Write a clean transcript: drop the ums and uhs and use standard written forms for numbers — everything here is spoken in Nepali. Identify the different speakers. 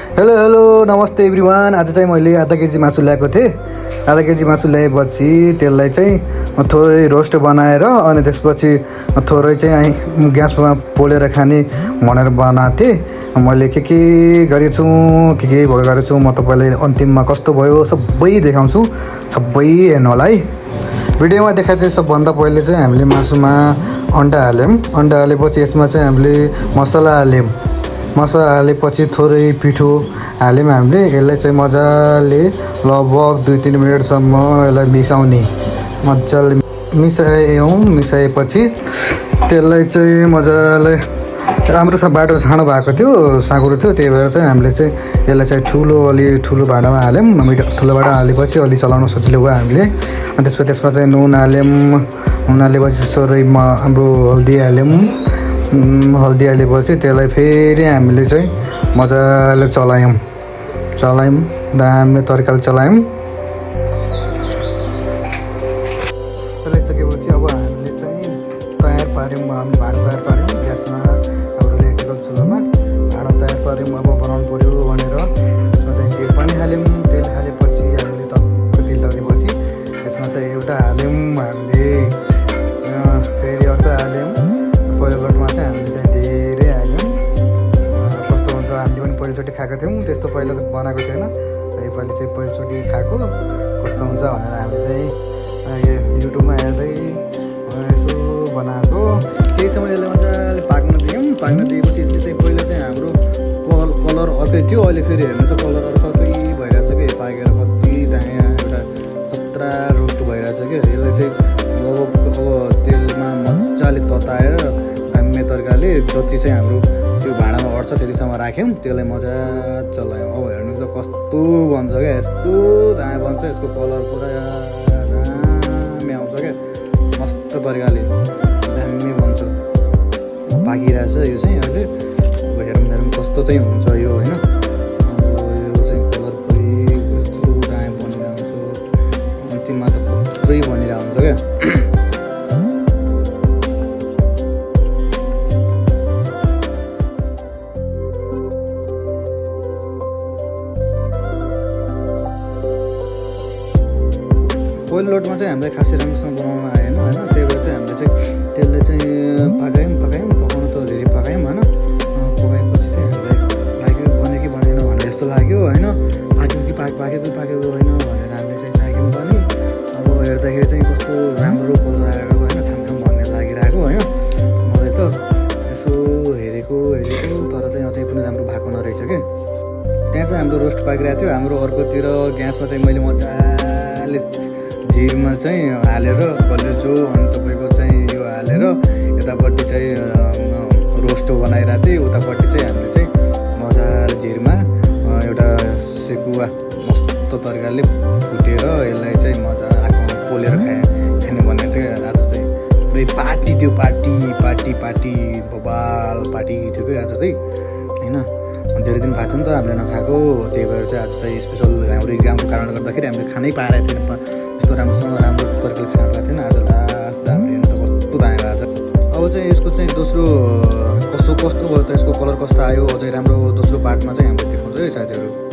Speaker 1: हेलो हेलो नमस्ते एभ्रिवान। आज चाहिँ मैले आधा केजी मासु ल्याएको थिएँ। आधा केजी मासु ल्याएपछि त्यसलाई चाहिँ थोरै रोस्ट बनाएर अनि त्यसपछि थोरै चाहिँ ग्यासमा पोलेर खाने भनेर बनाएको थिएँ। मैले के गरेछु के गरेछु म तपाईँलाई अन्तिममा कस्तो भयो सबै देखाउँछु। सबै हेर्नु होला है। भिडियोमा देखाएको चाहिँ सबभन्दा पहिले चाहिँ हामीले मासुमा अन्डा हाल्यौँ। अन्डा हालेपछि यसमा चाहिँ हामीले मसला हाल्यौँ। मसला हालेपछि थोरै पिठो हाल्यौँ हामीले। यसलाई चाहिँ मजाले लगभग 2-3 मिनटसम्म यसलाई मिसाउने। मजाले मिसाएपछि त्यसलाई चाहिँ मजाले हाम्रो बाटो सानो भएको थियो, साँगुरो थियो, त्यही भएर चाहिँ हामीले चाहिँ यसलाई चाहिँ ठुलो भाँडामा हाल्यौँ। ठुलो भाँडा हालेपछि अलि चलाउन सजिलो भयो हामीले। अनि त्यसमा चाहिँ नुन हाल्यौँ। नुन हालेपछि सोरैमा हाम्रो हल्दी हाल्यौँ। हल्दी हालेपछि त्यसलाई फेरि हामीले चाहिँ मजाले चलायौँ। दामी तरिकाले चलायौँ। चलाइसकेपछि अब हामीले चाहिँ तयार पार्यौँ। भाँडा तयार पार्यौँ ग्यासमा, हाम्रो इलेक्ट्रिकल चुलोमा भाँडा तयार पार्यौँ। अब बनाउनु पऱ्यो भनेर त्यसमा चाहिँ तेल पनि हाल्यौँ। तेल हालेपछि हामीले टक्क तेल हालेपछि त्यसमा चाहिँ एउटा हाल्यौँ हामीले, फेरि अर्को हाल्यौँ। पहिलो लोटमा चाहिँ हामीले चाहिँ धेरै हाल्यौँ। कस्तो हुन्छ, हामीले पनि पहिलोचोटि खाएको थियौँ, त्यस्तो पहिला त बनाएको थिएन। योपालि चाहिँ पहिलोचोटि खाएको कस्तो हुन्छ भनेर हामीले चाहिँ युट्युबमा हेर्दै यसो बनाएको। केही समय यसलाई मजाले पाक्न दिएपछि यसले चाहिँ पहिला चाहिँ हाम्रो कलर अर्कै थियो, अहिले फेरि हेर्नु त कलर अर्कै भइरहेछ कि पाकेर कति दायाँ एउटा खतरा रोस्ट भइरहेछ कि। यसलाई चाहिँ अब तेलमा मजाले तताएर दामी तरिकाले जति चाहिँ हाम्रो त्यो भाँडामा अट्छ त्यतिसम्म राख्यौँ। त्यसलाई मजा चलायौँ। अब हेर्नु त कस्तो बन्छ क्या, यस्तो दायाँ बन्छ। यसको कलर पुरा दामी आउँछ क्या, मस्त तरिकाले दामी बन्छ। पाकिरहेछ यो चाहिँ अहिले। अब हेरौँ कस्तो चाहिँ हुन्छ यो होइन। यो चाहिँ कलर पुरै यस्तो दायाँ बनेर आउँछ। अन्तिममा त पुरै बनेर आउँछ क्या। पहिलो लोटमा चाहिँ हामीलाई खासै राम्रोसँग बनाउन आएन होइन। त्यही भएर चाहिँ हामीले चाहिँ त्यसलाई चाहिँ पकायौँ। पकाउनु त धेरै पकायौँ होइन। पकाएपछि चाहिँ हामीलाई लाग्यो बन्यो कि बनेन भनेर जस्तो लाग्यो होइन। पाक्यो कि पाकेको होइन भनेर हामीले चाहिँ चाख्यौँ पनि। अब हेर्दाखेरि चाहिँ कस्तो राम्रो कलर आएको होइन, खाम भन्ने लागिरहेको होइन। मलाई त यसो हेरेको तर चाहिँ अझै पनि राम्रो भएको नरहेछ क्या। त्यहाँ चाहिँ हाम्रो रोस्ट पाकिरहेको थियो। हाम्रो अर्कोतिर ग्यासमा चाहिँ मैले मजाले झिरमा चाहिँ हालेर कलेजो अनि तपाईँको चाहिँ यो हालेर यतापट्टि चाहिँ रोस्ट बनाइरहेको थिएँ। उतापट्टि चाहिँ हामीले चाहिँ मजाले झिरमा एउटा सेकुवा मस्त तरिकाले फुटेर यसलाई चाहिँ मजा आँखामा पोलेर खाने भन्ने थियो। आज चाहिँ पुरै पार्टी थियो, पार्टी बबाल पार्टी थियो कि आज चाहिँ होइन। धेरै दिन भएको थियो नि त हामीले नखाएको। त्यही भएर चाहिँ आज चाहिँ स्पेसल हाम्रो इक्जामको कारणले गर्दाखेरि हामीले खानै पाएको थिएन। यस्तो राम्रो तरिकाले खानु पाएको थिएन। आज लास्ट हामीले हेर्नु त कस्तो दामी भएको छ। अब चाहिँ यसको चाहिँ दोस्रो कस्तो भयो त, यसको कलर कस्तो आयो अझै राम्रो दोस्रो पार्टमा चाहिँ हामीले देखाउँछ है साथीहरू।